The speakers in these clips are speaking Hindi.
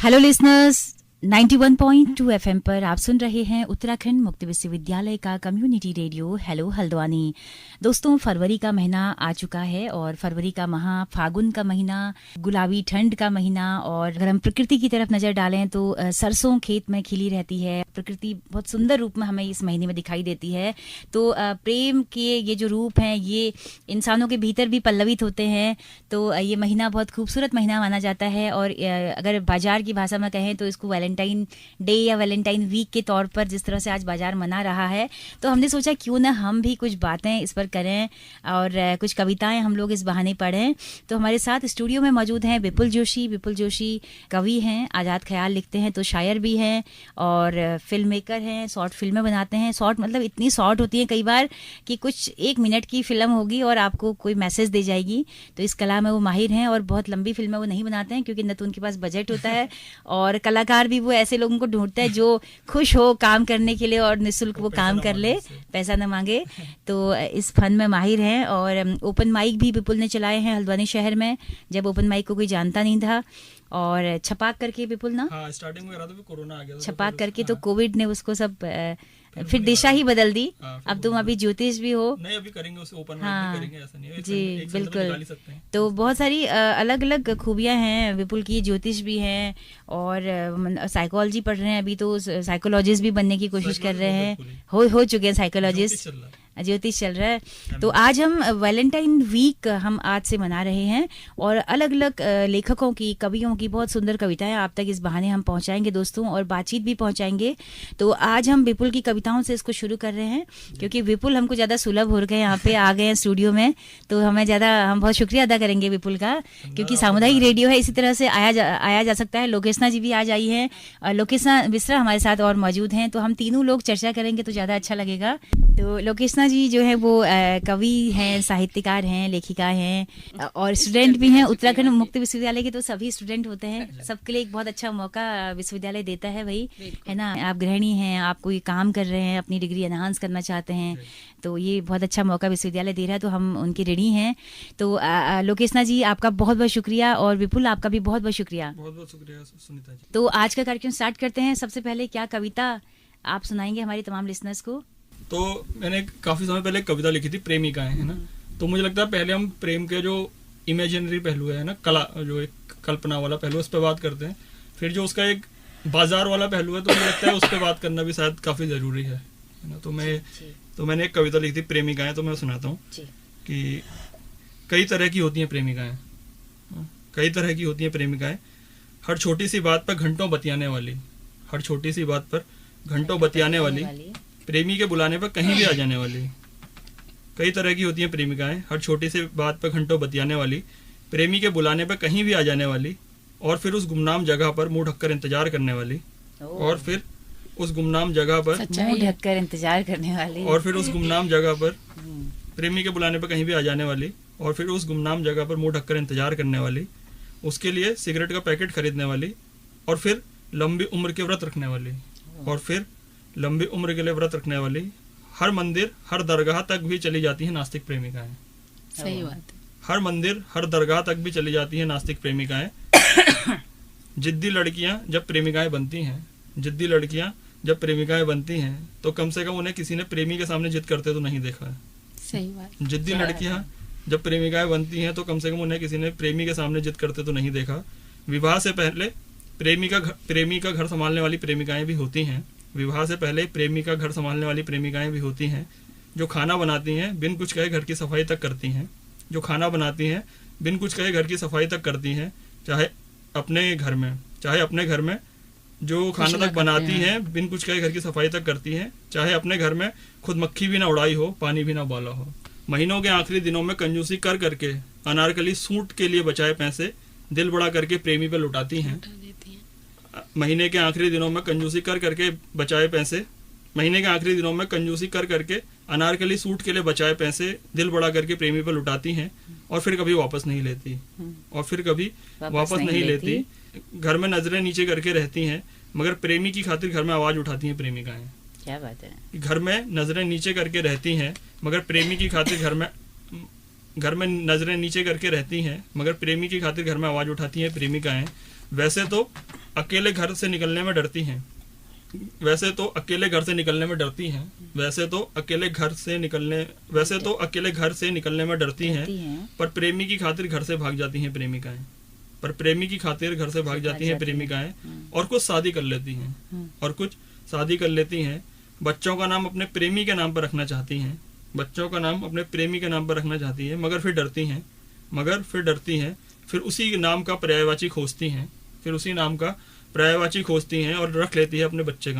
हेलो लिसनर्स, 91.2 एफएम पर आप सुन रहे हैं उत्तराखंड मुक्त विश्वविद्यालय का कम्युनिटी रेडियो हेलो हल्द्वानी। दोस्तों, फरवरी का महीना आ चुका है और फरवरी का माह फागुन का महीना, गुलाबी ठंड का महीना। और अगर हम प्रकृति की तरफ नजर डालें तो सरसों खेत में खिली रहती है। प्रकृति बहुत सुंदर रूप में हमें इस महीने में दिखाई देती है। तो प्रेम के ये जो रूप हैं ये इंसानों के भीतर भी पल्लवित होते हैं। तो ये महीना बहुत खूबसूरत महीना माना जाता है। और अगर बाजार की भाषा में कहें तो इसको वैलेंटाइन डे या वैलेंटाइन वीक के तौर पर जिस तरह से आज बाजार मना रहा है, तो हमने सोचा क्यों ना हम भी कुछ बातें इस पर करें और कुछ कविताएं हम लोग इस बहाने पढ़ें। तो हमारे साथ स्टूडियो में मौजूद हैं विपुल जोशी। विपुल जोशी कवि हैं, आज़ाद ख्याल लिखते हैं, तो शायर भी हैं और फिल्म मेकर हैं, शॉर्ट फिल्में बनाते हैं। शॉर्ट मतलब इतनी शॉर्ट होती हैं कई बार कि कुछ 1 मिनट की फिल्म होगी और आपको कोई मैसेज दे जाएगी। तो इस कला में वो माहिर हैं और बहुत लंबी फिल्में वो नहीं बनाते हैं क्योंकि न तो उनके पास बजट होता है और कलाकार भी वो ऐसे लोगों को ढूंढते हैं जो खुश हो काम करने के लिए और निःशुल्क वो काम कर ले, पैसा न मांगे। तो इस फन में माहिर हैं। और ओपन माइक भी विपुल ने चलाए हैं हल्द्वानी शहर में, जब ओपन माइक को कोई जानता नहीं था। और छपाक करके विपुल ना, हाँ, स्टार्टिंग में करा था, कोरोना आ गया था, छपाक करके तो हाँ। कोविड ने उसको सब फिर दिशा ही बदल दी। अब तुम अभी ज्योतिष भी हो। नहीं, अभी करेंगे उसे ओपन हाँ, भी करेंगे, ऐसा नहीं है, जी एक साल तो निकाल ही सकते बिल्कुल। हैं। तो बहुत सारी अलग अलग खूबियां हैं विपुल की। ज्योतिष भी हैं और साइकोलॉजी पढ़ रहे हैं अभी, तो साइकोलॉजिस्ट भी बनने की कोशिश कर रहे हैं। हो चुके हैं साइकोलॉजिस्ट, ज्योतिष चल रहा है। तो आज हम वैलेंटाइन वीक हम आज से मना रहे हैं और अलग अलग लेखकों की, कवियों की बहुत सुंदर कविताएं आप तक इस बहाने हम पहुंचाएंगे दोस्तों, और बातचीत भी पहुंचाएंगे। तो आज हम विपुल की कविताओं से इसको शुरू कर रहे हैं क्योंकि विपुल हमको ज़्यादा सुलभ हो गए, यहाँ पे आ गए हैं स्टूडियो में। तो हम बहुत शुक्रिया अदा करेंगे विपुल का, क्योंकि सामुदायिक रेडियो है, इसी तरह से आया जा सकता है। लोकेशना जी भी आज आई हैं, लोकेशना बिस्रा हमारे साथ और मौजूद हैं। तो हम तीनों लोग चर्चा करेंगे तो ज़्यादा अच्छा लगेगा। तो लोकेशना जी जो है वो कवि हैं, साहित्यकार हैं, लेखिका हैं और स्टूडेंट भी हैं उत्तराखंड मुक्त विश्वविद्यालय के। तो सभी स्टूडेंट होते हैं, सबके लिए एक बहुत अच्छा मौका विश्वविद्यालय देता है भाई, है ना। आप गृहिणी हैं, आप कोई काम कर रहे हैं, अपनी डिग्री एनहांस करना चाहते हैं, तो ये बहुत अच्छा मौका विश्वविद्यालय दे रहा है, तो हम उनके ऋणी हैं। तो लोकेशना जी आपका बहुत बहुत शुक्रिया और विपुल आपका भी बहुत बहुत शुक्रिया। बहुत बहुत शुक्रिया सुनीता जी। तो आज का कार्यक्रम स्टार्ट करते हैं। सबसे पहले क्या कविता आप सुनाएंगे हमारे तमाम लिसनर्स को? तो मैंने काफी समय पहले एक कविता लिखी थी, प्रेमिकाएं, है ना। तो मुझे लगता है पहले हम प्रेम के जो इमेजिनरी पहलू है ना, कला, जो एक कल्पना वाला पहलू, उस पर बात करते हैं। फिर जो उसका एक बाजार वाला पहलू है, तो मुझे लगता है उस पर बात करना भी शायद काफी जरूरी है ना। तो मैंने एक कविता लिखी थी प्रेमिकाएं, तो मैं सुनाता हूँ कि कई तरह की होती हैं प्रेमिकाएं, कई तरह की होती हैं प्रेमिकाएं, हर छोटी सी बात पर घंटों बतियाने वाली, हर छोटी सी बात पर घंटों बतियाने वाली, प्रेमी के बुलाने पर कहीं भी आ जाने वाली। कई तरह की होती हैं प्रेमिकाएं, हर छोटी सी बात पर घंटों बतियाने वाली, प्रेमी के बुलाने पर कहीं भी आ जाने वाली, और फिर उस गुमनाम जगह पर मुंह ढककर इंतजार करने वाली, और फिर उस गुमनाम जगह पर मुंह ढककर इंतजार करने वाली, और फिर उस गुमनाम जगह पर प्रेमी के बुलाने पर कहीं भी आ जाने वाली, और फिर उस गुमनाम जगह पर मुंह ढककर इंतजार करने वाली, उसके लिए सिगरेट का पैकेट खरीदने वाली, और फिर लंबी उम्र के व्रत रखने वाली, और फिर लंबी उम्र के लिए व्रत रखने वाली, हर मंदिर हर दरगाह तक भी चली जाती है नास्तिक प्रेमिकाएं। सही बात है। हर मंदिर हर दरगाह तक भी चली जाती है नास्तिक प्रेमिकाएं। जिद्दी लड़कियां जब प्रेमिकाएं बनती हैं, जिद्दी लड़कियां जब प्रेमिकाएं बनती हैं, तो कम से कम उन्हें किसी ने प्रेमी के सामने जिद करते तो नहीं देखा है। सही बात। जिद्दी लड़कियां जब प्रेमिकाएं बनती हैं, तो कम से कम उन्हें किसी ने प्रेमी के सामने जिद करते तो नहीं देखा। विवाह से पहले प्रेमी का घर संभालने वाली प्रेमिकाएं भी होती हैं। विवाह से पहले प्रेमी का घर संभालने वाली प्रेमिकाएं भी होती हैं, जो खाना बनाती हैं, बिन कुछ कहे घर की सफाई तक करती हैं, जो खाना बनाती हैं, बिन कुछ कहे घर की सफाई तक करती हैं, चाहे अपने घर में जो खाना तक बनाती हैं, बिन कुछ कहे घर की सफाई तक करती हैं, चाहे अपने घर में खुद मक्खी भी ना उड़ाई हो, पानी भी ना उबाला हो। महीनों के आखिरी दिनों में कंजूसी कर करके अनारकली सूट के लिए बचाए पैसे दिल बड़ा करके प्रेमी पे लुटाती हैं। महीने के आखिरी दिनों में कंजूसी कर करके बचाए पैसे, महीने के आखिरी दिनों में कंजूसी कर करके अनारकली सूट के लिए बचाए पैसे दिल बड़ा करके प्रेमी पर लुटाती हैं, और फिर कभी वापस नहीं लेती, और फिर कभी वापस नहीं लेती। घर में नजरें नीचे करके रहती हैं, मगर प्रेमी की खातिर घर में आवाज उठाती हैं प्रेमिकाएं। क्या बात है। घर में नजरें नीचे करके रहती हैं, मगर प्रेमी की खातिर घर में नजरें नीचे करके रहती हैं, मगर प्रेमी की खातिर घर में आवाज उठाती हैं प्रेमिकाएं। वैसे तो अकेले घर से निकलने में डरती हैं। वैसे तो अकेले घर से निकलने में डरती हैं। वैसे तो अकेले घर से निकलने में डरती हैं। पर प्रेमी की खातिर घर से भाग जाती हैं प्रेमिकाएं। और कुछ शादी कर लेती हैं। बच्चों का नाम अपने प्रेमी के नाम पर रखना चाहती हैं। मगर फिर डरती हैं। फिर उसी नाम का पर्यायवाची खोजती हैं और रख लेती है अपने बच्चे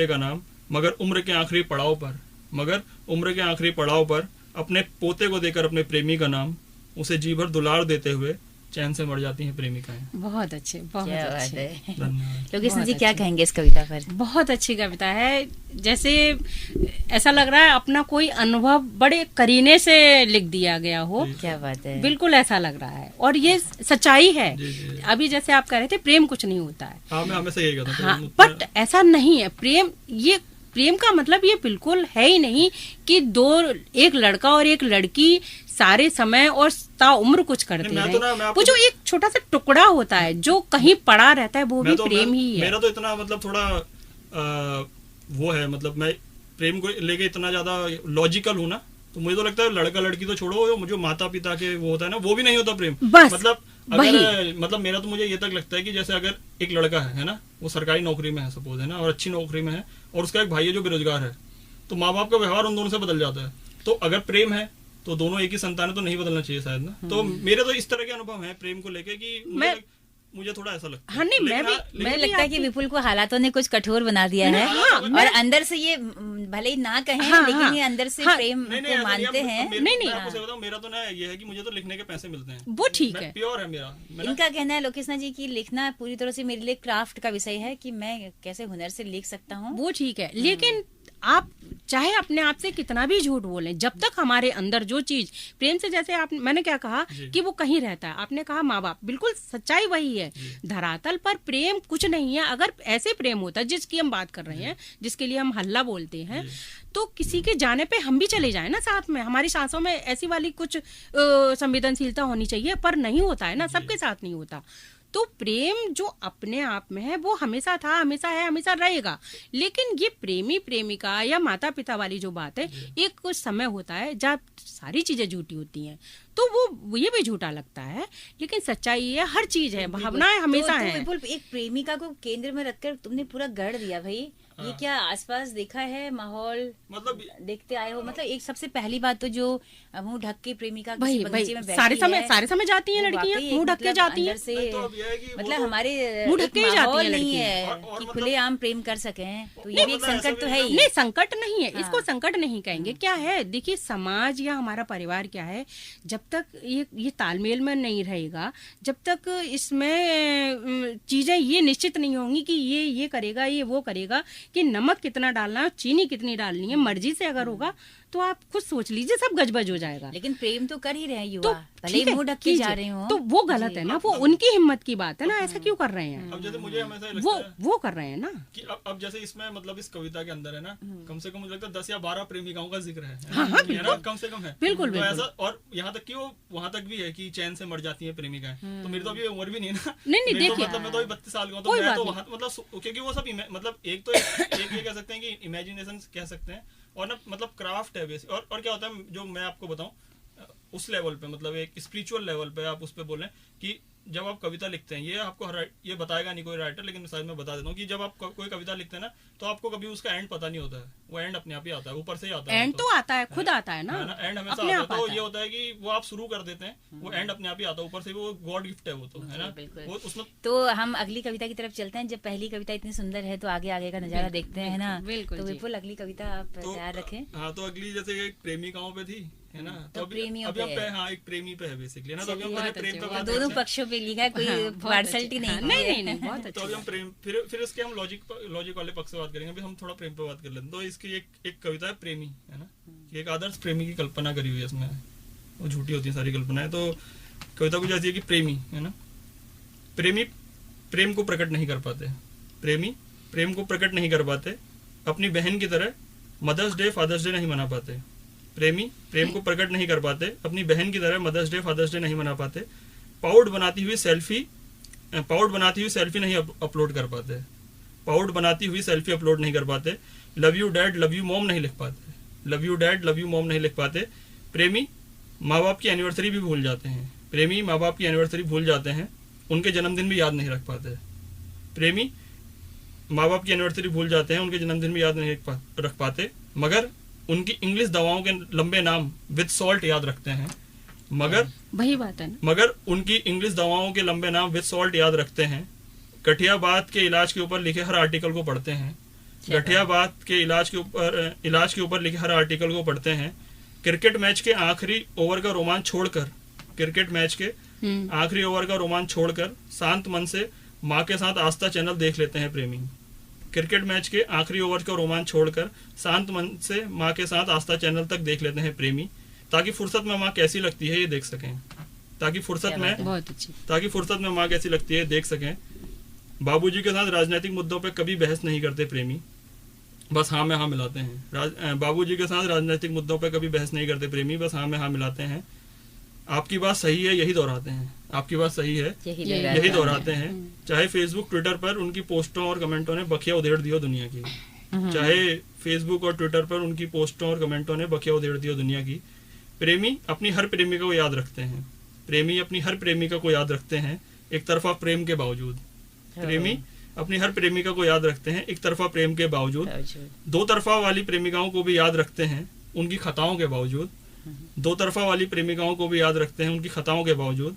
का नाम। मगर उम्र के आखिरी पड़ाव पर अपने पोते को देकर अपने प्रेमी का नाम उसे जी भर दुलार देते हुए चैन से मर जाती हैं प्रेमिकाएं। बहुत अच्छे। लोकेश जी क्या कहेंगे इस कविता पर? बहुत अच्छी कविता है। जैसे ऐसा लग रहा है अपना कोई अनुभव बड़े करीने से लिख दिया गया हो। क्या बात है, बिल्कुल ऐसा लग रहा है और ये सच्चाई है। जी। अभी जैसे आप कह रहे थे प्रेम कुछ नहीं होता है। हाँ, मैं हमेशा यही कहता हूँ। हाँ, बट ऐसा नहीं है। प्रेम का मतलब ये बिल्कुल है ही नहीं कि एक लड़का और एक लड़की सारे समय और ताउम्र कुछ करते हैं। वो जो एक छोटा सा टुकड़ा होता है जो कहीं पड़ा रहता है वो भी प्रेम ही है। मेरा तो इतना मतलब थोड़ा वो है, मतलब मैं प्रेम को लेके इतना ज्यादा लॉजिकल हूँ ना, तो मुझे तो लगता है लड़का लड़की तो छोड़ो, मुझे माता पिता के वो होता है ना, वो भी नहीं होता प्रेम। बस मतलब मेरा तो मुझे ये तक लगता है कि जैसे अगर एक लड़का है ना, वो सरकारी नौकरी में है सपोज, है ना, और अच्छी नौकरी में है, और उसका एक भाई है जो बेरोजगार है, तो माँ बाप का व्यवहार उन दोनों से बदल जाता है। तो अगर प्रेम है तो दोनों एक ही संतान है, तो नहीं बदलना चाहिए शायद ना। तो मेरे तो इस तरह के अनुभव हैं प्रेम को लेके कि मुझे थोड़ा ऐसा लगता है। हाँ, नहीं, मुझे लगता है कि विपुल को हालातों ने कुछ कठोर बना दिया है। और अंदर से ये भले ही ना कहें, लेकिन ये अंदर से प्रेम को मानते हैं। नहीं, आपको बताऊं, मेरा तो ना ये है कि मुझे तो लिखने के पैसे मिलते हैं, वो ठीक है, प्योर है मेरा। इनका कहना है लोकेशना जी की लिखना पूरी तरह से मेरे लिए क्राफ्ट का विषय है कि मैं कैसे हुनर से लिख सकता हूँ। वो ठीक है, लेकिन आप चाहे अपने आप से कितना भी झूठ बोलें, जब तक हमारे अंदर जो चीज प्रेम से, जैसे मैंने क्या कहा कि वो कहीं रहता है, आपने कहा माँ बाप, बिल्कुल सच्चाई वही है। धरातल पर प्रेम कुछ नहीं है। अगर ऐसे प्रेम होता जिसकी हम बात कर रहे हैं, जिसके लिए हम हल्ला बोलते हैं, तो किसी के जाने पे हम भी चले जाएं ना साथ में। हमारी सांसों में ऐसी वाली कुछ संवेदनशीलता होनी चाहिए, पर नहीं होता है ना, सबके साथ नहीं होता। तो प्रेम जो अपने आप में है वो हमेशा था, हमेशा है, हमेशा रहेगा। लेकिन ये प्रेमी प्रेमिका या माता पिता वाली जो बात है, एक कुछ समय होता है जब सारी चीजें झूठी होती हैं, तो वो ये भी झूठा लगता है। लेकिन सच्चाई है, हर चीज है, भावनाएं हमेशा है। एक प्रेमिका को केंद्र में रखकर तुमने पूरा गढ़ दिया भाई। ये क्या आसपास देखा है माहौल, मतलब देखते आए हो? मतलब एक सबसे पहली बात तो जो मुंह ढक के प्रेमिका बगीचे में सारे समय जाती हैं लड़कियां, मुंह ढक के जाती हैं। मतलब हमारे मुंह ढक के जाती हैं नहीं है कि खुलेआम प्रेम कर सके। तो ये भी एक संकट तो है ही। नहीं, संकट नहीं है, इसको संकट नहीं कहेंगे। क्या है, देखिए समाज या हमारा परिवार क्या है, जब तक ये तालमेल में नहीं रहेगा, जब तक इसमें चीजें ये निश्चित नहीं होंगी कि ये करेगा, ये वो करेगा, कि नमक कितना डालना है, चीनी कितनी डालनी है, मर्जी से अगर होगा तो आप खुद सोच लीजिए, सब गजबज हो जाएगा। लेकिन प्रेम तो कर ही रहे हैं युवा, भले ही मुंह ढक के जा रहे हो, तो वो गलत है ना, वो उनकी हिम्मत की बात है ना। ऐसा क्यों कर रहे हैं? अब जैसे मुझे हमेशा लगता है वो कर रहे हैं ना कि अब जैसे इसमें मतलब इस कविता के अंदर है ना, कम से कम मुझे लगता है 10 या 12 प्रेमिकाओं का जिक्र है ना, कम से कम है, बिल्कुल। ऐसा, और यहाँ तक कि वो वहाँ तक भी है कि चैन से मर जाती है प्रेमिकाएं। तो मेरी तो अभी उम्र भी नहीं है ना। नहीं, देखिए, मतलब मैं तो 32 साल का हूँ, तो मैं तो वहाँ मतलब, क्योंकि वो सब मतलब एक ये कह सकते हैं कि इमेजिनेशन कह सकते हैं, और ना मतलब क्राफ्ट है बेसिक। और क्या होता है, जो मैं आपको बताऊं उस लेवल पे, मतलब एक स्पिरिचुअल लेवल पे आप उस पे बोल रहे हैं कि जब आप कविता लिखते हैं, ये आपको ये बताएगा नहीं कोई राइटर, लेकिन शायद मैं बता देता हूँ कि जब आप कोई कविता लिखते हैं ना, तो आपको कभी उसका एंड पता नहीं होता है, वो एंड अपने आप ही आता है, ऊपर से ही आता है। एंड तो आता है, खुद आता है ना, एंड हमेशा आता है। तो ये होता है कि वो आप शुरू कर देते हैं, वो एंड अपने आप ही आता है, ऊपर से वो गॉड गिफ्ट है, वो तो है ना, वो उसमें। तो हम अगली कविता की तरफ चलते हैं। जब पहली कविता इतनी सुंदर है तो आगे का नजारा देखते हैं ना। तो विपुल अगली कविता आप तैयार रखें। हाँ, तो अगली जैसे एक प्रेमिकाओं पे थी, है ना, तो अभी एक प्रेमी पे है बेसिकली ना। तो अभी हम प्रेम पे बात, दोनों पक्षों पे लिखा है, कोई पार्शलिटी नहीं। नहीं, बहुत अच्छा। तो अभी हम प्रेम, फिर इसके हम लॉजिक वाले पक्ष से बात करेंगे। अभी हम थोड़ा प्रेम पे बात कर लेते हैं। तो इसकी एक कविता है प्रेमी, है ना, एक आदर्श प्रेमी की कल्पना करी हुई है इसमें, वो झूठी होती है सारी कल्पनाएं। तो कविता कुछ ऐसी है कि प्रेमी, है ना, प्रेमी प्रेम को प्रकट नहीं कर पाते, प्रेमी प्रेम को प्रकट नहीं कर पाते, अपनी बहन की तरह मदर्स डे फादर्स डे नहीं मना पाते। प्रेमी प्रेम को प्रकट नहीं कर पाते, अपनी बहन की तरह मदर्स डे फादर्स डे नहीं मना पाते। पाउड बनाती हुई सेल्फी पाउड बनाती हुई सेल्फी नहीं अपलोड कर पाते, पाउड बनाती हुई सेल्फी अपलोड नहीं कर पाते। Love you dad love you mom नहीं लिख पाते, love you dad love you mom नहीं लिख पाते। प्रेमी माँ बाप की एनिवर्सरी भी भूल जाते हैं, प्रेमी माँ बाप की एनिवर्सरी भूल जाते हैं, उनके जन्मदिन भी याद नहीं रख पाते। प्रेमी माँ बाप की एनिवर्सरी भूल जाते हैं, उनके जन्मदिन भी याद नहीं रख पाते, मगर उनकी इंग्लिश दवाओं के लंबे नाम विद सॉल्ट याद रखते हैं। मगर वही बात है ना, मगर उनकी इंग्लिश दवाओं के लंबे नाम विद सॉल्ट याद रखते हैं। गठिया बात के इलाज के ऊपर लिखे हर आर्टिकल को पढ़ते हैं, गठिया बात के इलाज के ऊपर लिखे हर आर्टिकल को पढ़ते हैं। क्रिकेट मैच के आखिरी ओवर का रोमांच छोड़कर, क्रिकेट मैच के आखिरी ओवर का रोमांच छोड़कर शांत मन से माँ के साथ आस्था चैनल देख लेते हैं प्रेमी। क्रिकेट मैच के आखिरी ओवर का रोमांच छोड़कर शांत मन से माँ के साथ आस्था चैनल तक देख लेते हैं प्रेमी, ताकि फुर्सत में माँ कैसी लगती है ये देख सकें, ताकि फुर्सत में माँ कैसी लगती है देख सकें। बाबूजी के साथ राजनीतिक मुद्दों पे कभी बहस नहीं करते प्रेमी, बस हाँ में हाँ मिलाते हैं। बाबूजी के साथ राजनीतिक मुद्दों पे कभी बहस नहीं करते प्रेमी, बस हाँ में हाँ मिलाते हैं। आपकी बात सही है यही दोहराते हैं, आपकी बात सही है यही दोहराते हैं। चाहे फेसबुक ट्विटर पर उनकी पोस्टों और कमेंटों ने बखिया उधेड़ दियो दुनिया की, चाहे फेसबुक और ट्विटर पर उनकी पोस्टों और कमेंटों ने बखिया उधेड़ दियो दुनिया की। प्रेमी अपनी हर प्रेमिका को याद रखते हैं, प्रेमी अपनी हर प्रेमिका को याद रखते हैं एक तरफा प्रेम के बावजूद। प्रेमी अपनी हर प्रेमिका को याद रखते हैं एक तरफा प्रेम के बावजूद। दो तरफा वाली प्रेमिकाओं को भी याद रखते हैं उनकी खताओं के बावजूद, दो तरफा वाली प्रेमिकाओं को भी याद रखते हैं उनकी खताओं के बावजूद।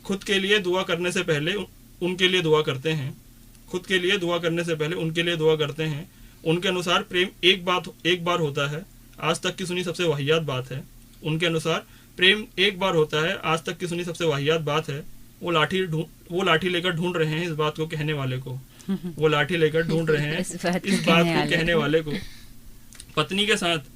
खुद के लिए दुआ करने से पहले उनके लिए दुआ करते हैं, खुद के लिए दुआ करने से पहले उनके लिए दुआ करते हैं। उनके अनुसार प्रेम एक बार होता है, आज तक की सुनी सबसे वाहियात बात है। उनके अनुसार प्रेम एक बार होता है, आज तक की सुनी सबसे वाहियात बात है। वो लाठी लेकर ढूंढ रहे हैं इस बात को कहने वाले को, वो लाठी लेकर ढूंढ रहे हैं इस बात को कहने वाले को। पत्नी के साथ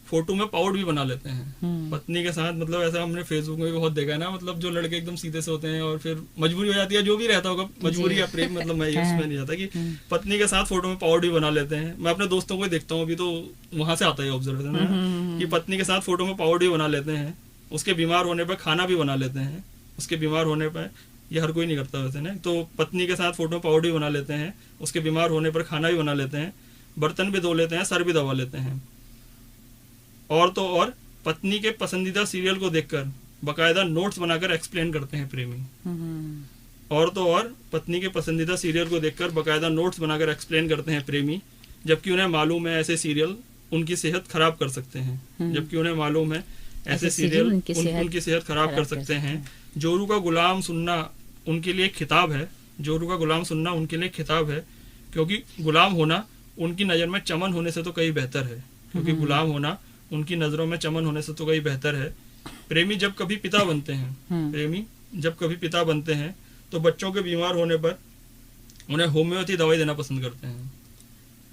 फोटो में पाउड भी बना लेते हैं, पत्नी के साथ, मतलब ऐसा हमने फेसबुक में भी बहुत देखा है ना, मतलब जो लड़के एकदम सीधे से होते हैं और फिर मजबूरी हो जाती है, जो भी रहता होगा मजबूरी या प्रेम, मतलब मैं उसमें नहीं जाता कि पत्नी के साथ फोटो में पाउड भी बना लेते हैं। मैं अपने दोस्तों को देखता हूँ, अभी तो वहां से आता है ऑब्जर्वेशन कि पत्नी के साथ फोटो में पाउड भी बना लेते हैं, उसके बीमार होने पर खाना भी बना लेते हैं, उसके बीमार होने पर, ये हर कोई नहीं करता वैसे ना, तो पत्नी के साथ फोटो में पाउड भी बना लेते हैं, उसके बीमार होने पर खाना भी बना लेते हैं, बर्तन भी धो लेते हैं, सर भी दबा लेते हैं। और तो और पत्नी के पसंदीदा सीरियल को देखकर बकायदा नोट्स बनाकर एक्सप्लेन करते हैं प्रेमी। और तो और पत्नी के पसंदीदा सीरियल को देखकर बकायदा नोट्स बनाकर एक्सप्लेन करते हैं प्रेमी, जबकि उन्हें मालूम है ऐसे सीरियल उनकी सेहत खराब कर सकते हैं, जबकि उन्हें मालूम है ऐसे सीरियल उनकी सेहत खराब कर सकते हैं। जोरू का गुलाम सुनना उनके लिए खिताब है, जोरू का गुलाम सुनना उनके लिए खिताब है, क्योंकि गुलाम होना उनकी नज़र में चमन होने से तो कहीं बेहतर है, क्योंकि गुलाम होना उनकी नज़रों में चमन होने से तो कहीं बेहतर है। प्रेमी जब कभी पिता बनते हैं, प्रेमी जब कभी पिता बनते हैं तो बच्चों के बीमार होने पर उन्हें होम्योपैथी दवाई देना पसंद करते हैं।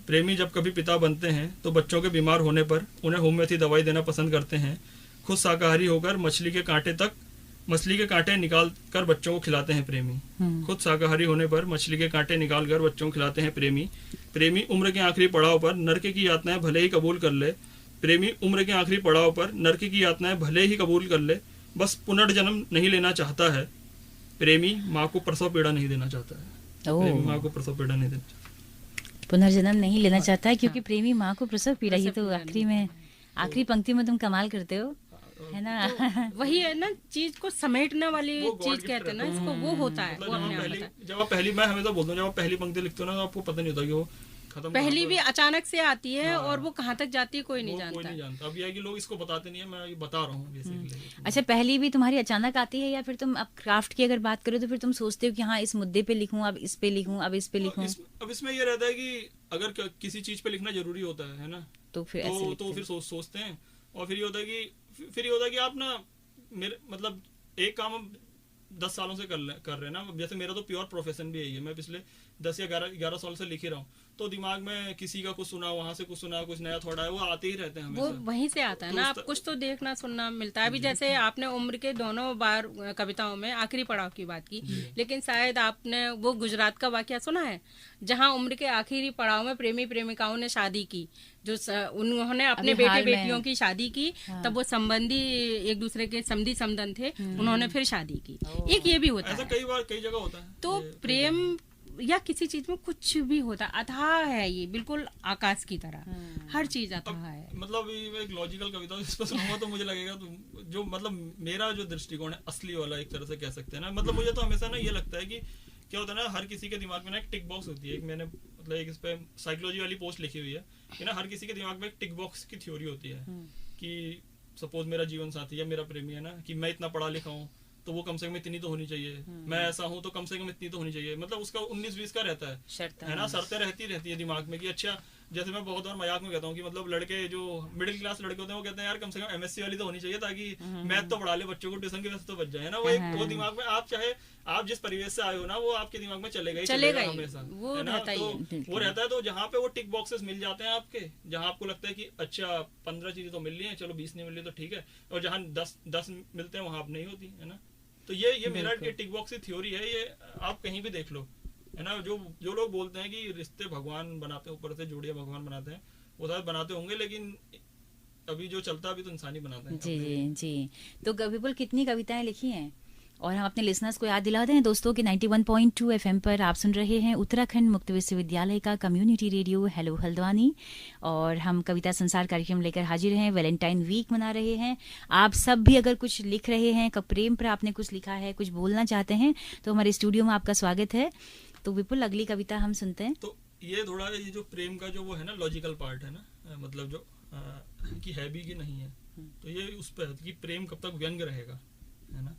प्रेमी जब कभी पिता बनते हैं तो बच्चों के बीमार होने पर उन्हें होम्योपैथी दवाई देना पसंद करते हैं। खुद शाकाहारी होकर मछली के कांटे निकाल कर बच्चों को खिलाते हैं प्रेमी। खुद शाकाहारी होने पर मछली के कांटे निकाल कर बच्चों को खिलाते हैं प्रेमी। प्रेमी उम्र के आखिरी पड़ाव पर नरक की यातनाएं भले ही कबूल कर ले, प्रेमी उम्र के आखिरी पड़ाव पर नरक की यातनाएं भले ही कबूल कर ले, बस पुनर्जन्म नहीं लेना चाहता है। प्रेमी माँ को प्रसव पीड़ा नहीं देना चाहता है, प्रेमी माँ को प्रसव पीड़ा नहीं देना चाहता, पुनर्जन्म नहीं लेना चाहता है, क्योंकि प्रेमी माँ को प्रसव पीड़ा। ये तो आखिरी पंक्ति में तुम कमाल करते हो, है ना। वही है ना, चीज को समेटने वाली चीज कहते हैं ना इसको, वो होता है। वो अपने जब आप पहली, मैं हमेशा बोलता हूँ, जब आप पहली पंक्ति लिखते हो ना तो आपको पता नहीं होता कि वो खत्म, पहली भी अचानक से आती है और वो कहाँ तक जाती है कोई नहीं जानता। अब यह है कि लोग इसको बताते नहीं है, मैं बता रहा हूँ बेसिकली। अच्छा, पहली भी तुम्हारी अचानक आती है या फिर तुम अब क्राफ्ट की अगर बात करो तो फिर तुम सोचते हो कि हाँ इस मुद्दे पे लिखूं, अब इस पे लिखूं, अब इस पे लिखूं? अब इसमें ये रहता है कि अगर किसी चीज पे लिखना जरूरी होता है ना, तो फिर सोचते हैं। और फिर ये होता है कि आप ना, मेरे मतलब एक काम हम 10 सालों से कर रहे हैं ना, जैसे मेरा तो प्योर प्रोफेशन भी यही है, मैं पिछले 10 या 11 साल से लिख ही रहा हूँ, तो दिमाग में किसी का कुछ सुना, वहां से कुछ सुना, कुछ नया थोड़ा है, वो आते ही रहते हैं वो हमेशा। वहीं से आता है तो ना, आप कुछ तो देखना सुनना मिलता है। अभी जैसे आपने उम्र के दोनों बार कविताओं में आखिरी पड़ाव की बात की, लेकिन शायद आपने वो गुजरात का वाकया सुना है, जहां उम्र के आखिरी पड़ाव में प्रेमी प्रेमिकाओं ने शादी की, जो उन्होंने अपने अभी बेटे हाल में। बेटियों की शादी की, तब वो संबंधी एक दूसरे के समधी समदन थे, उन्होंने फिर शादी की। एक ये भी होता ऐसा है। कई बार कई जगह होता है। तो ये प्रेम या किसी चीज में कुछ भी होता है, अथाह है ये, बिल्कुल आकाश की तरह, हर चीज अथाह है। मतलब ये एक लॉजिकल कविता है, जिसको सुनूंगा तो मुझे लगेगा तो जो मतलब मेरा जो दृष्टिकोण है असली वाला, एक तरह से कह सकते हैं ना, मतलब मुझे तो हमेशा ना ये लगता है कि क्या होता है ना, हर किसी के दिमाग में ना एक टिक बॉक्स होती है। एक मैंने मतलब एक इस पे साइकोलॉजी वाली पोस्ट लिखी हुई है कि ना हर किसी के दिमाग में एक टिक बॉक्स की थ्योरी होती है कि सपोज मेरा जीवन साथी या मेरा प्रेमी है ना, कि मैं इतना पढ़ा लिखा हूँ तो वो कम से कम इतनी तो होनी चाहिए, मैं ऐसा हूँ तो कम से कम इतनी तो होनी चाहिए। मतलब उसका 19-20 का रहता है ना, शर्तें रहती है दिमाग में कि अच्छा, जैसे मैं बहुत बार मजाक में कहता हूँ कि मतलब लड़के जो मिडिल क्लास लड़के होते हैं वो कहते हैं यार कम से कम एमएससी वाली तो होनी चाहिए ताकि मैथ तो पढ़ा ले बच्चों को, ट्यूशन की वजह तो बच जाए ना। वो दिमाग में आप चाहे आप जिस परिवेश से आए हो ना, वो आपके दिमाग में चलेगा ही हमेशा, वो है ना। रहता ही है। तो वो रहता है, तो जहाँ पे वो टिक बॉक्सेस मिल जाते हैं आपके, जहाँ आपको लगता है कि अच्छा 15 चीजें तो मिल रही है, चलो 20 नहीं मिल रही तो ठीक है, और जहाँ 10 मिलते हैं वहां आप नहीं होती, है ना। तो ये मेरा टिक बॉक्स की थ्योरी है, ये आप कहीं भी देख लो, है ना। जो लोग बोलते हैं कि रिश्ते भगवान बनाते हैं, ऊपर से जोड़ियां भगवान बनाते हैं, वो शायद बनाते होंगे, लेकिन अभी जो चलता है अभी तो इंसान ही बनाते हैं। जी जी जी। तो विपुल कितनी कविताएं लिखी हैं, और हम अपने लिसनर्स को याद दिला दें दोस्तों कि 91.2 एफएम पर आप सुन रहे हैं उत्तराखंड मुक्त विश्वविद्यालय का कम्युनिटी रेडियो हेलो हल्द्वानी, और हम कविता संसार कार्यक्रम लेकर हाजिर हैं। वैलेंटाइन वीक मना रहे हैं, आप सब भी अगर कुछ लिख रहे हैं, प्रेम पर आपने कुछ लिखा है, कुछ बोलना चाहते हैं, तो हमारे स्टूडियो में आपका स्वागत है। तो विपुल अगली कविता हम सुनते हैं। तो ये थोड़ा ये जो प्रेम का जो वो है ना लॉजिकल पार्ट है ना, मतलब जो कि है भी कि नहीं है, तो ये उस पर कि प्रेम कब तक व्यंग रहेगा, है ना।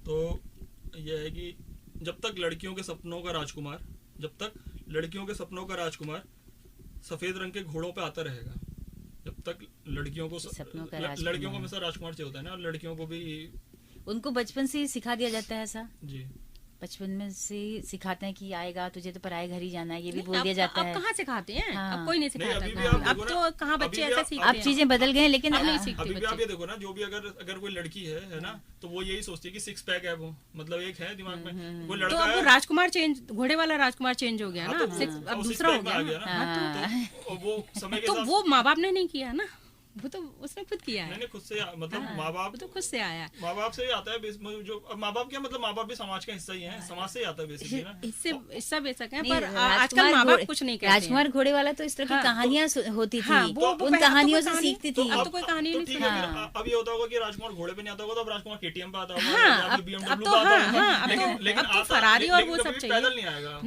तो यह है कि जब तक लड़कियों के सपनों का राजकुमार, जब तक लड़कियों के सपनों का राजकुमार सफेद रंग के घोड़ों पे आता रहेगा, जब तक लड़कियों को हमेशा राजकुमार चाहिए होता है ना, और लड़कियों को भी उनको बचपन से सिखा दिया जाता है ऐसा। जी, बचपन में से सिखाते हैं कि आएगा तुझे तो पराए घर ही जाना है, ये भी बोल दिया जाता है। अब कहाँ सिखाते हैं, हाँ। अब कोई नहीं सिखाता। अब तो कहाँ बच्चे ऐसे सीखते अब हैं। चीजें बदल गए हैं, लेकिन अभी भी आप ये देखो ना, जो भी अगर कोई लड़की है ना, तो वो यही सोचती है कि 6 पैक है, वो मतलब एक है दिमाग में, वो लड़का तो अब है राजकुमार चेंज, घोड़े वाला राजकुमार चेंज हो गया हाँ, ना, तो अब दूसरा हो गया ना, तो वो समय के तो साथ वो माँ बाप ने नहीं किया ना, वो तो उसने खुद किया है। नहीं खुद से, मतलब माँ बाप तो खुद से आया, माँ बाप से ही आता है जो माँ बाप क्या, मतलब माँ बाप भी समाज का हिस्सा ही है, समाज से ही आता है बेसिकली ना। इससे इसका बेशक है, पर आजकल माँ बाप कुछ नहीं कहते। राजकुमार घोड़े वाला तो इस तरह की कहानियां होती थी, उन तो कहानियों से सीखती थी। अब तो कोई कहानी नहीं ठीक है, अब ये होता होगा कि राजकुमार घोड़े पे नहीं आता होगा, तो अब राजकुमार केटीएम पे आता होगा, BMW पे आता होगा, लेकिन फरारी और वो सब चाहिए, पैदल नहीं आएगा,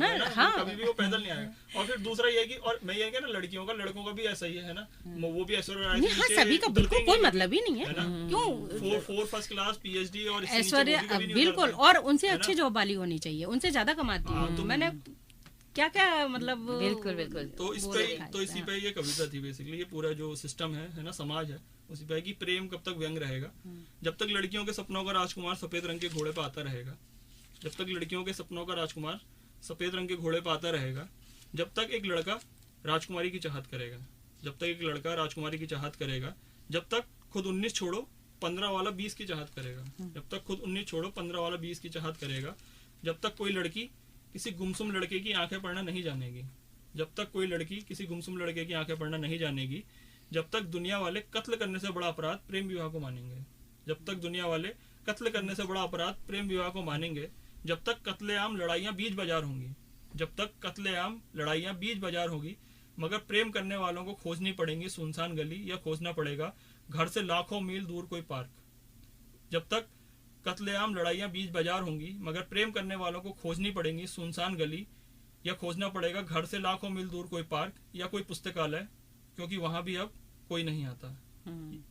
कभी भी वो पैदल नहीं आएगा। और फिर दूसरा ये कि, और मैं ये कह ना, लड़कियों का लड़कों का भी ऐसा ही है ना, वो भी ऐश्वर्या सभी का बिल्कुल कोई मतलब ही नहीं है, क्यों 4 फर्स्ट क्लास PhD और ऐश्वर्या बिल्कुल, और उनसे अच्छी जॉब वाली होनी चाहिए, उनसे ज्यादा कमाती है। मैंने क्या क्या मतलब बिल्कुल बिल्कुल, तो इसी पे ये कविता थी बेसिकली। ये पूरा जो सिस्टम है ना, समाज है, उसी पे कि प्रेम कब तक व्यंग रहेगा, जब तक लड़कियों के सपनों का राजकुमार सफेद रंग के घोड़े पे आता रहेगा, जब तक लड़कियों के सपनों का राजकुमार सफेद रंग के घोड़े पे आता रहेगा, जब तक एक लड़का राजकुमारी की चाहत करेगा, जब तक एक लड़का राजकुमारी की चाहत करेगा, जब तक खुद 19 छोड़ो 15 वाला 20 की चाहत करेगा, जब तक खुद 19 छोड़ो 15 वाला 20 की चाहत करेगा, जब तक कोई लड़की किसी गुमसुम लड़के की आंखें पढ़ना नहीं जानेगी, जब तक कोई लड़की किसी गुमसुम लड़के की आंखें पढ़ना नहीं जानेगी, जब तक दुनिया वाले कत्ल करने से बड़ा अपराध प्रेम विवाह को मानेंगे, जब तक दुनिया वाले कत्ल करने से बड़ा अपराध प्रेम विवाह को मानेंगे, जब तक कत्लेआम लड़ाइयाँ बीच बाजार होंगी, जब तक कत्लेआम लड़ाइयाँ बीच बाजार होगी, मगर प्रेम करने वालों को खोजनी पड़ेंगी सुनसान गली, या खोजना पड़ेगा घर से लाखों मील दूर कोई पार्क। जब तक कत्लेआम लड़ाइयाँ बीच बाजार होंगी, मगर प्रेम करने वालों को खोजनी पड़ेंगी सुनसान गली, या खोजना पड़ेगा घर से लाखों मील दूर कोई पार्क, या कोई पुस्तकालय क्योंकि वहां भी अब कोई नहीं आता,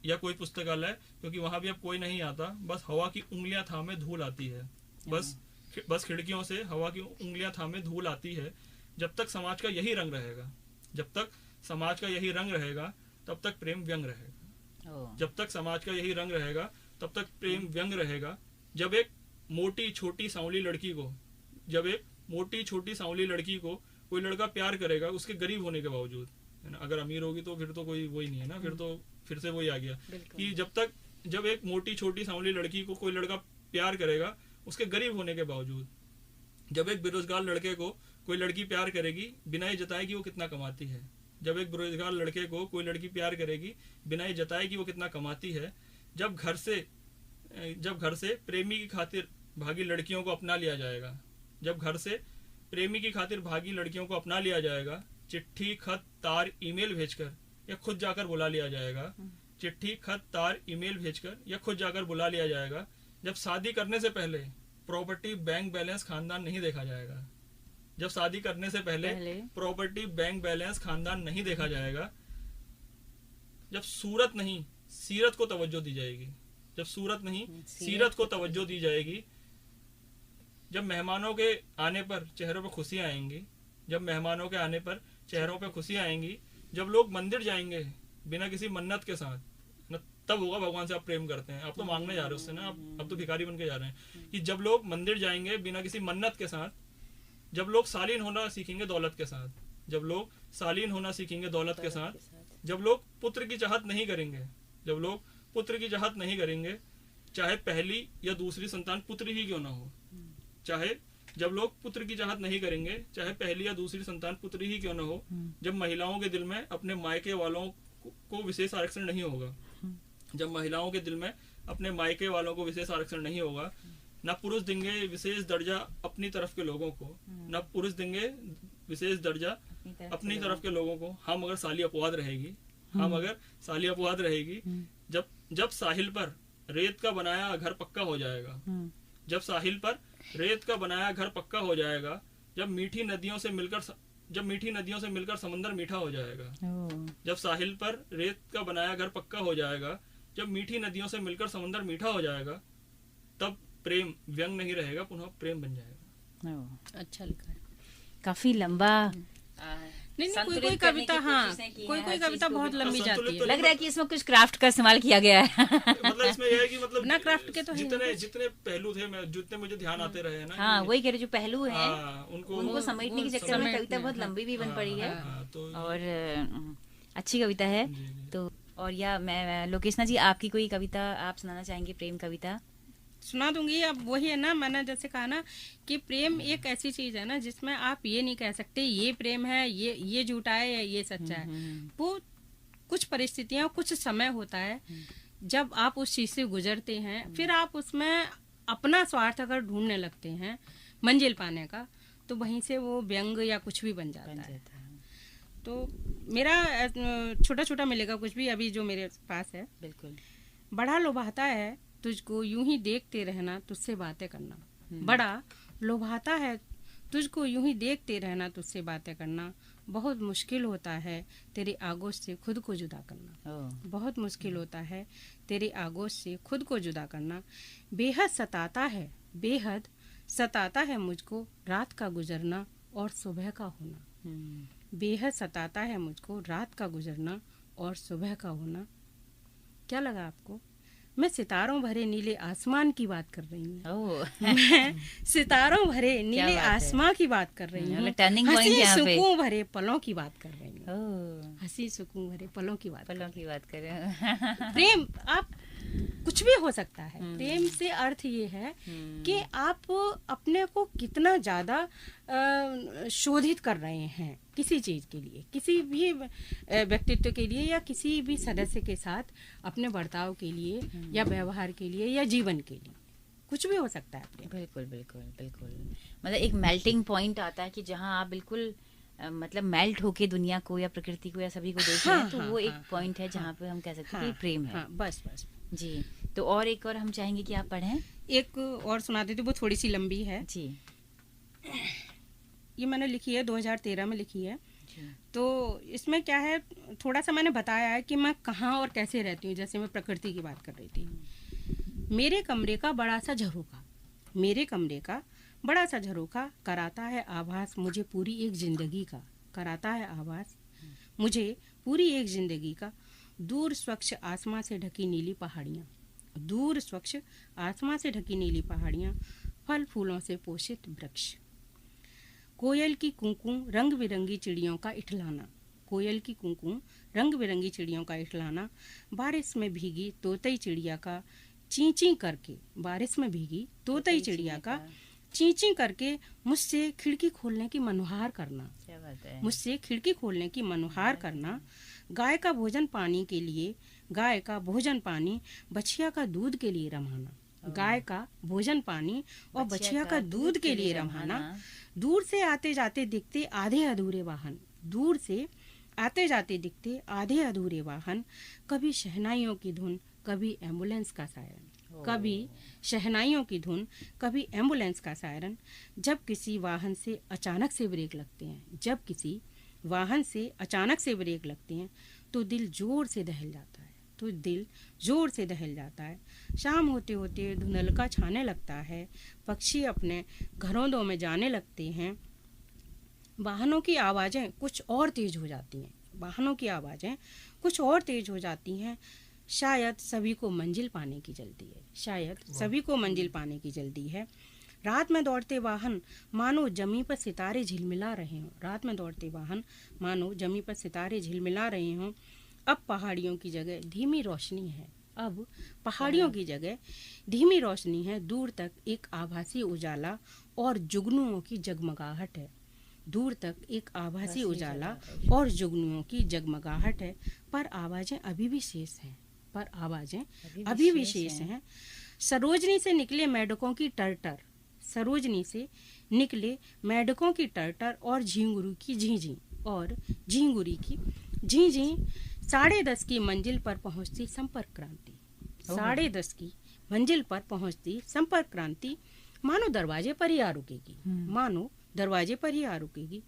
या कोई पुस्तकालय क्योंकि वहां भी अब कोई नहीं आता, बस हवा की उंगलियां थामे धूल आती है, बस खिड़कियों से हवा की उंगलियां थामे धूल आती है। जब तक समाज का यही रंग रहेगा, जब तक समाज का यही रंग रहेगा, तब तक प्रेम व्यंग रहेगा, जब तक समाज का यही रंग रहेगा, तब तक प्रेम व्यंग रहेगा। जब एक मोटी छोटी सांवली लड़की को कोई लड़का प्यार करेगा उसके गरीब होने के बावजूद, है ना। अगर अमीर होगी तो फिर तो कोई वही नहीं है ना, फिर तो फिर से वही आ गया कि जब एक मोटी छोटी सांवली लड़की को कोई लड़का प्यार करेगा उसके गरीब होने के बावजूद, जब एक बेरोजगार लड़के को कोई लड़की प्यार करेगी बिना ये जताए कि वो कितना कमाती है, जब एक बेरोजगार लड़के को कोई लड़की प्यार करेगी बिना ये जताए कि वो कितना कमाती है, जब घर से प्रेमी की खातिर भागी लड़कियों को अपना लिया जाएगा, जब घर से प्रेमी की खातिर भागी लड़कियों को अपना लिया जाएगा, चिट्ठी खत तार ईमेल भेजकर या खुद जाकर बुला लिया जाएगा, चिट्ठी खत तार ईमेल भेजकर या खुद जाकर बुला लिया जाएगा, जब शादी करने से पहले प्रॉपर्टी बैंक बैलेंस खानदान नहीं देखा जाएगा, जब शादी करने से पहले प्रॉपर्टी बैंक बैलेंस खानदान नहीं देखा जाएगा, जब सूरत नहीं सीरत को तवज्जो दी जाएगी, जब सूरत नहीं सीरत को तवज्जो दी जाएगी, जब मेहमानों के आने पर चेहरों पर खुशियां आएंगी, जब मेहमानों के आने पर चेहरों पर खुशियां आएंगी, जब लोग मंदिर जाएंगे बिना किसी मन्नत के साथ, तब होगा भगवान से आप प्रेम करते हैं। आप तो मांगने जा रहे हो उससे ना, अब तो भिखारी बन के जा रहे हैं। कि जब लोग मंदिर जाएंगे बिना किसी मन्नत के साथ, जब लोग सालीन होना सीखेंगे दौलत के साथ, जब लोग सालीन होना सीखेंगे दौलत के साथ, जब लोग पुत्र की चाहत नहीं करेंगे, जब लोग पुत्र की चाहत नहीं करेंगे, चाहे पहली या दूसरी संतान पुत्र ही क्यों ना हो, जब लोग पुत्र की चाहत नहीं करेंगे, चाहे पहली या दूसरी संतान पुत्र ही क्यों ना हो, जब महिलाओं के दिल में अपने मायके वालों को विशेष आरक्षण नहीं होगा, जब महिलाओं के दिल में अपने मायके वालों को विशेष आरक्षण नहीं होगा, न पुरुष देंगे विशेष दर्जा अपनी तरफ के लोगों को, न पुरुष देंगे विशेष दर्जा अपनी तरफ के लोगों को। हम अगर साली अपवाद रहेगी, जब साहिल पर रेत का बनाया घर पक्का हो जाएगा, जब साहिल पर रेत का बनाया घर पक्का हो जाएगा, जब मीठी नदियों से मिलकर समंदर मीठा हो जाएगा, जब साहिल पर रेत का बनाया घर पक्का हो जाएगा, जब मीठी नदियों से मिलकर समंदर मीठा हो जाएगा, तब प्रेम व्यंग नहीं रहेगा, पुनः प्रेम बन जाएगा। अच्छा लिखा है, काफी लंबा। कोई कविता, हाँ कोई कविता बहुत लंबी जाती है। लग रहा है कि इसमें कुछ क्राफ्ट का इस्तेमाल किया गया है। मतलब इसमें यह है कि मतलब ना क्राफ्ट के तो जितने पहलू थे, जितने मुझे ध्यान आते रहे ना, हाँ वही कह रहे जो पहलू हैं उनको समेटने के चक्कर में कविता बहुत लंबी भी बन पड़ी है, और अच्छी कविता है। तो और या मैं लोकेशना जी, आपकी कोई कविता आप सुनाना चाहेंगे, प्रेम कविता? सुना दूंगी। अब वही है ना, मैंने जैसे कहा ना कि प्रेम एक ऐसी चीज है ना जिसमें आप ये नहीं कह सकते ये प्रेम है, ये झूठा है या ये सच्चा है। वो कुछ परिस्थितियां, कुछ समय होता है जब आप उस चीज से गुजरते हैं, फिर आप उसमें अपना स्वार्थ अगर ढूंढने लगते हैं मंजिल पाने का, तो वहीं से वो व्यंग या कुछ भी बन जाता है। तो मेरा छोटा छोटा मिलेगा कुछ भी अभी जो मेरे पास है। बिल्कुल। बड़ा लुभाता है तुझको यूं ही देखते रहना, तुझसे बातें करना। बड़ा लुभाता है तुझको यूं ही देखते रहना, तुझसे बातें करना। बहुत मुश्किल होता है तेरी आगोश से खुद को जुदा करना। बहुत मुश्किल होता है तेरी आगोश से खुद को जुदा करना। बेहद सताता है मुझको रात का गुजरना और सुबह का होना। बेहद सताता है मुझको रात का गुजरना और सुबह का होना। क्या लगा आपको? मैं सितारों भरे नीले आसमान की बात कर रही हूँ। मैं सितारों भरे नीले आसमान की बात कर रही हूँ। हंसी सुकून भरे पलों की बात कर रही हूँ। हंसी सुकून भरे पलों की बात कर रहे हैं। प्रेम आप कुछ भी हो सकता है। प्रेम से अर्थ ये है कि आप अपने को कितना ज्यादा शोधित कर रहे हैं किसी चीज के लिए, किसी भी व्यक्तित्व के लिए या किसी भी सदस्य के साथ अपने बर्ताव के लिए या व्यवहार के लिए या जीवन के लिए, कुछ भी हो सकता है। बिल्कुल बिल्कुल बिल्कुल। मतलब एक मेल्टिंग पॉइंट आता है कि जहाँ आप बिल्कुल मतलब मेल्ट होके दुनिया को या प्रकृति को या सभी को देख रहे हैं, तो वो एक पॉइंट है जहाँ पे हम कह सकते हैं कि प्रेम है। बस जी। तो और एक और हम चाहेंगे कि आप पढ़ें। एक और सुना देती, वो थोड़ी सी लंबी है जी। ये मैंने लिखी है 2013 में लिखी है। तो इसमें क्या है, थोड़ा सा मैंने बताया है कि मैं कहाँ और कैसे रहती हूँ। जैसे मैं प्रकृति की बात कर रही थी। मेरे कमरे का बड़ा सा झरोखा कराता है आभास मुझे पूरी एक जिंदगी का। कराता है आभास मुझे पूरी एक जिंदगी का। दूर स्वच्छ आसमां से ढकी नीली पहाड़ियाँ, फल फूलों से पोषित वृक्ष। कोयल की कूकू रंग बिरंगी चिड़ियों का इठलाना, कोयल की कूकू रंग बिरंगी चिड़ियों का इठलाना, बारिश में भीगी तोतई चिड़िया का ची ची करके, बारिश में भीगी तोतई चिड़िया का ची ची करके मुझसे खिड़की खोलने की मनुहार करना, क्या बात है। मुझसे खिड़की खोलने की मनुहार करना, गाय का भोजन पानी के लिए, गाय का भोजन पानी बछिया का दूध के लिए रमाना, गाय का भोजन पानी और बछिया का दूध के लिए रमाना, दूर से आते जाते दिखते आधे अधूरे वाहन, दूर से आते जाते दिखते आधे अधूरे वाहन, कभी शहनाइयों की धुन कभी एम्बुलेंस का सायरन, कभी शहनाइयों की धुन कभी एम्बुलेंस का सायरन, जब किसी वाहन से अचानक से ब्रेक लगते हैं, जब किसी वाहन से अचानक से ब्रेक लगते हैं तो दिल जोर से दहल जाता है, तो दिल जोर से दहल जाता है। शाम होते होते धुंधलका छाने लगता है, पक्षी अपने घरोंदों में जाने लगते हैं, वाहनों की आवाज़ें कुछ और तेज हो जाती हैं, वाहनों की आवाज़ें कुछ और तेज हो जाती हैं, शायद सभी को मंजिल पाने की जल्दी है, शायद सभी को मंजिल पाने की जल्दी है। रात में दौड़ते वाहन मानो जमी पर सितारे झिलमिला रहे हों, रात में दौड़ते वाहन मानो जमी पर सितारे झिलमिला रहे हों, अब पहाड़ियों की जगह धीमी रोशनी है, अब पहाड़ियों की जगह धीमी रोशनी है, दूर तक एक आभासी उजाला और जुगनुओं की जगमगाहट है, दूर तक एक आभासी उजाला और जुगनुओं की जगमगाहट है, पर आवाजें अभी भी शेष हैं, पर आवाजें अभी भी शेष हैं। सरोजनी से निकले मेढकों की टरटर, सरोजनी से निकले मेढकों की टरटर और झींगुरी की झींझी, और झींगुरी की झींझी, 10:30 की मंजिल पर पहुंचती संपर्क क्रांति, 10:30 की मंजिल पर पहुंचती संपर्क क्रांति, मानो दरवाजे पर ही आ रुकेगी, मानो दरवाजे पर ही आ रुकेगी।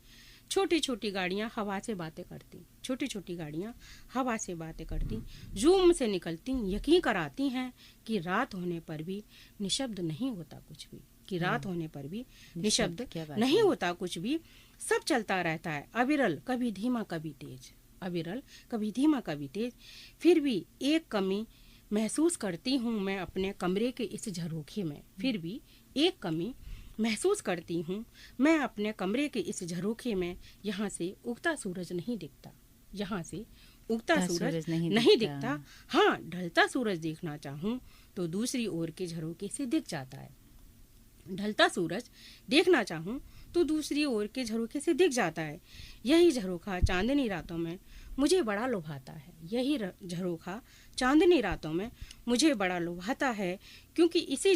छोटी छोटी गाड़ियां हवा से बातें करती, छोटी छोटी गाड़ियां हवा से बातें करती, जूम से निकलती, यकीन कराती हैं कि रात होने पर भी निशब्द नहीं होता कुछ भी, कि रात होने पर भी निशब्द नहीं होता कुछ भी, सब चलता रहता है अविरल, कभी धीमा कभी तेज, अविरल कभी धीमा कभी तेज। फिर भी एक कमी महसूस करती हूँ मैं अपने कमरे के इस झरोखे में, फिर भी एक कमी महसूस करती हूँ मैं अपने कमरे के इस झरोखे में, यहाँ से उगता सूरज नहीं दिखता, यहाँ से उगता सूरज नहीं दिखता। हाँ, ढलता सूरज देखना चाहूँ तो दूसरी ओर के झरोखे से दिख जाता है, ढलता सूरज देखना चाहूँ तो दूसरी ओर के झरोखे से दिख जाता है। यही झरोखा चांदनी रातों में मुझे बड़ा लुभाता है, यही झरोखा चांदनी रातों में मुझे बड़ा लुभाता है, क्योंकि इसी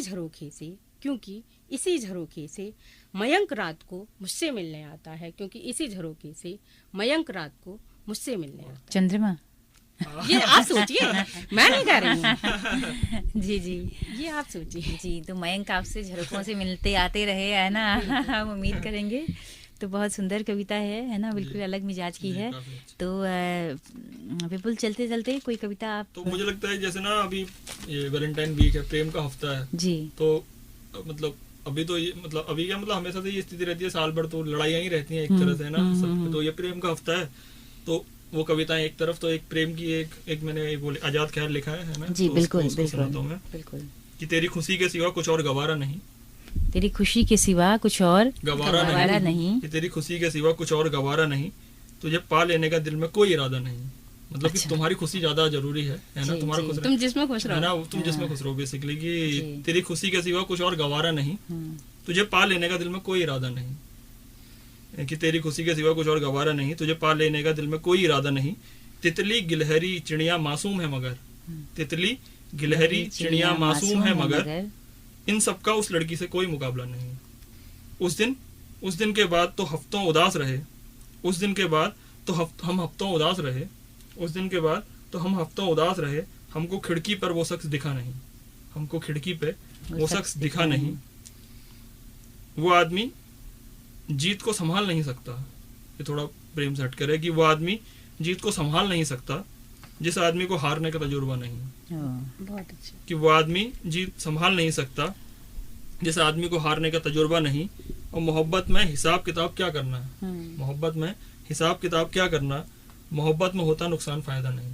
झरोखे से मयंक रात को मुझसे मिलने आता है, क्योंकि इसी झरोखे से मयंक रात को मुझसे मिलने आता है। चंद्रमा, ये आप सोचिए, मैं नहीं कह रही हूँ। जी जी, ये आप सोचिए। जी, तो मयंक आपसे झरोखों से मिलते आते रहे, है ना, हम उम्मीद करेंगे। तो बहुत सुंदर कविता है ना, बिल्कुल अलग मिजाज की है। तो विपुल, चलते चलते कोई कविता आप? तो मुझे लगता है जैसे ना अभी ये वैलेंटाइन वीक है, प्रेम का हफ्ता है जी, तो मतलब अभी तो ये अभी क्या हमेशा से ये स्थिति रहती है, साल भर तो लड़ाइयाँ ही रहती हैं एक तरह से ना सब। तो ये प्रेम का हफ्ता है, तो वो कविताएं एक तरफ, तो एक प्रेम की एक मैंने बोले आजाद ख्याल लिखा है ना जी, तो बिल्कुल बिल्कुल, कि तेरी खुशी के सिवा कुछ और गवारा नहीं, तेरी खुशी के सिवा कुछ और गवारा नहीं, कि तेरी खुशी के सिवा कुछ और गवारा नहीं, तुझे पा लेने का दिल में कोई इरादा नहीं। मतलब कि तुम्हारी खुशी ज्यादा जरूरी है ना, तुम्हारा खुश, तुम जिसमें खुश रहो ना, तुम जिसमें खुश रहो बेसिकली, कि तेरी खुशी के सिवा कुछ और गवारा नहीं, तुझे पा लेने का दिल में कोई इरादा नहीं, कि तेरी खुशी के सिवा कुछ और गवारा नहीं, तुझे पा लेने का दिल में कोई इरादा नहीं। तितली गिलहरी चिड़िया मासूम है मगर, तितली गिलहरी चिड़िया मासूम है मगर, इन सब का उस लड़की से कोई मुकाबला नहीं। उस दिन के बाद तो हफ्तों उदास रहे, उस दिन के बाद तो हम हफ्तों उदास रहे, उस दिन के बाद तो हम हफ्तों उदास रहे, हमको खिड़की पर वो शख्स दिखा नहीं, हमको खिड़की पे वो शख्स दिखा नहीं। वो आदमी जीत को संभाल नहीं सकता, ये थोड़ा प्रेम से हटकर है, कि वो आदमी जीत को संभाल नहीं सकता जिस आदमी को हारने का तजुर्बा नहीं। बहुत अच्छा। कि वो आदमी जीत संभाल नहीं सकता जिस आदमी को हारने का तजुर्बा नहीं। और मोहब्बत में हिसाब किताब क्या करना है, मोहब्बत में हिसाब किताब क्या करना, मोहब्बत में होता नुकसान फायदा नहीं,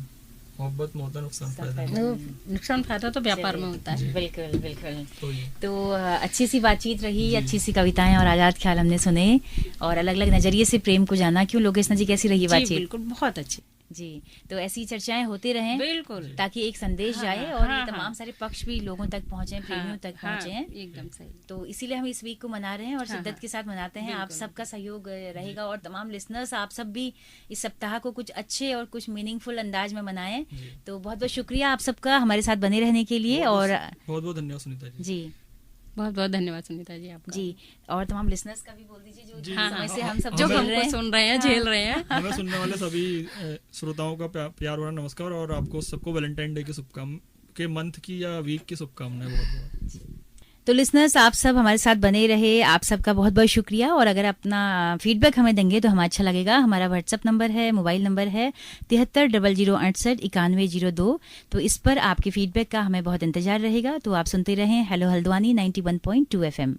मोहब्बत में होता है नुकसान फायदा नहीं। वो नुकसान फायदा तो व्यापार में होता है। बिल्कुल बिल्कुल। तो ये तो अच्छी सी बातचीत रही, अच्छी सी कविताएं और आजाद ख्याल हमने सुने और अलग अलग नजरिए से प्रेम को जाना। क्यों लोकेशना जी, कैसी रही जी, बातचीत? बिल्कुल बहुत अच्छी। जी, तो ऐसी चर्चाएं होती रहें बिल्कुल। ताकि एक संदेश जाए हाँ, और हाँ, ये तमाम हाँ। सारे पक्ष भी लोगों तक पहुंचे, प्रेमियों तक पहुंचे हैं। एकदम सही। तो इसीलिए हम इस वीक को मना रहे हैं और हाँ, शिद्दत हाँ। के साथ मनाते हैं। आप बिल्कुल। सबका सहयोग रहेगा और तमाम लिसनर्स आप सब भी इस सप्ताह को कुछ अच्छे और कुछ मीनिंगफुल अंदाज में मनाएं। जी। तो बहुत बहुत शुक्रिया आप सबका हमारे साथ बने रहने के लिए। और बहुत बहुत धन्यवाद सुनीता जी। जी बहुत बहुत धन्यवाद सुनीता जी आपका। जी, और तमाम लिसनर्स का भी बोल दीजिए जो जी, समय से हम सब जो झेल रहे हमको हैं। सुन रहे हैं, झेल रहे हैं। हमें सुनने वाले सभी श्रोताओं का प्यार भरा नमस्कार और आपको सबको वैलेंटाइन डे की शुभकामनाएं, के मंथ की या वीक की शुभकामनाएं बहुत बहुत। तो लिसनर्स आप सब हमारे साथ बने रहे, आप सबका बहुत बहुत शुक्रिया। और अगर अपना फीडबैक हमें देंगे तो हमें अच्छा लगेगा। हमारा व्हाट्सएप नंबर है, मोबाइल नंबर है 7300689102। तो इस पर आपके फीडबैक का हमें बहुत इंतजार रहेगा। तो आप सुनते रहें हेलो हल्द्वानी 91.2 FM।